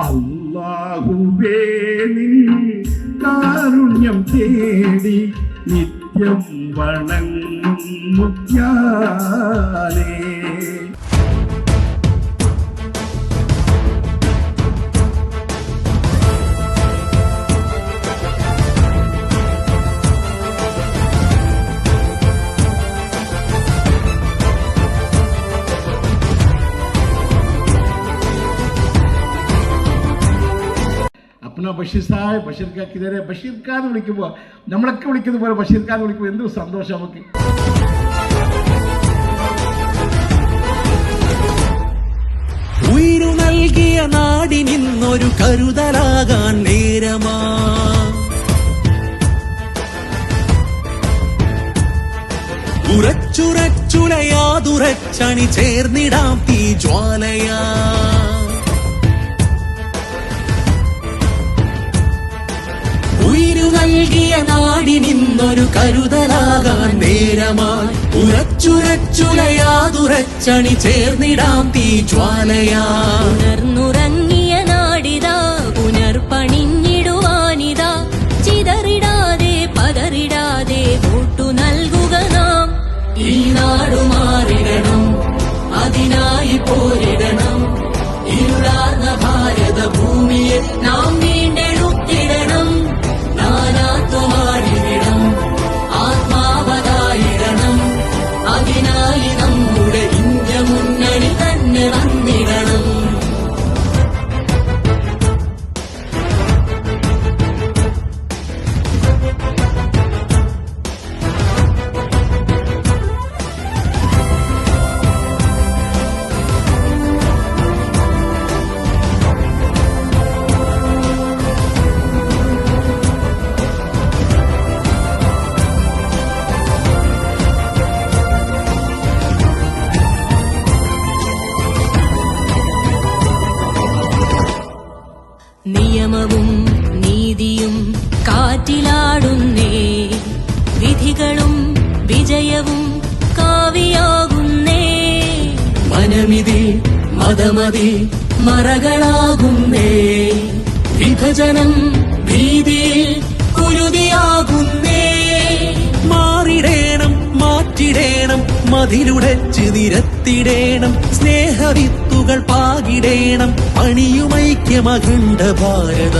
അല്ലാഹുവേ നിൻ കാരുണ്യം തേടി നിത്യം വണങ്ങും മുത്യാലേ. अपना बशीर साहब बशीर का किधर है बशीर का വിളിക്കുമ്പോൾ നമ്മളൊക്കെ വിളിക്കുന്നത് പോലെ ബഷീർ ഖാൻ വിളിക്കുമ്പോൾ എന്ത് സന്തോഷം നമുക്ക്. ഉയിരു നൽകിയ നാടിനിന്നൊരു കരുതലാകാൻ നേരമാ ഉറച്ചുറച്ചുലയാതുറച്ചണി ചേർന്നിടാം തീ ജ്വാലയാ. ഉയിരു നൽകിയ നാടിനിന്നൊരു കരുതലാകാൻ നേരമായി ഉറച്ചുറച്ചുലയാതുറച്ചണി ചേർന്നിടാം തീ ജ്വാലയാ. ഉണർന്നുറങ്ങിയ നാടിതാ പുനർപണിഞ്ഞിടുവാനിതാ ചിതറിടാതെ പതറിടാതെ വോട്ടു നൽകുക നാം. ഈ നാടു മാറിടണം അതിനായി പോരിടണം ഇരുളാർന്ന ഭാരത ഭൂമിയെ നാം വീണ്ടെടുത്തിടണം. നാനാത്വമാടിടണം ആത്മാവതായിടണം അതിനായി നമ്മുടെ ഇന്ത്യ മുന്നണി തന്നെ വന്നിടണം. നിയമവും നീതിയും കാറ്റിലാടുന്നേ വിധികളും വിജയവും കാവിയാകുന്നേ. മനമിതി മതമതി മറകളാകുന്നേ വിഭജനം ഭീതിയിൽ കുരുതിയാകുന്നേ. മാറിടേണം മാറ്റിടേണം മതിലുടച്ച് നിരത്തിടേണം സ്നേഹവിത്തുകൾ പാകിടേണം പണിയുമൈക്യമഖണ്ഡ ഭാരത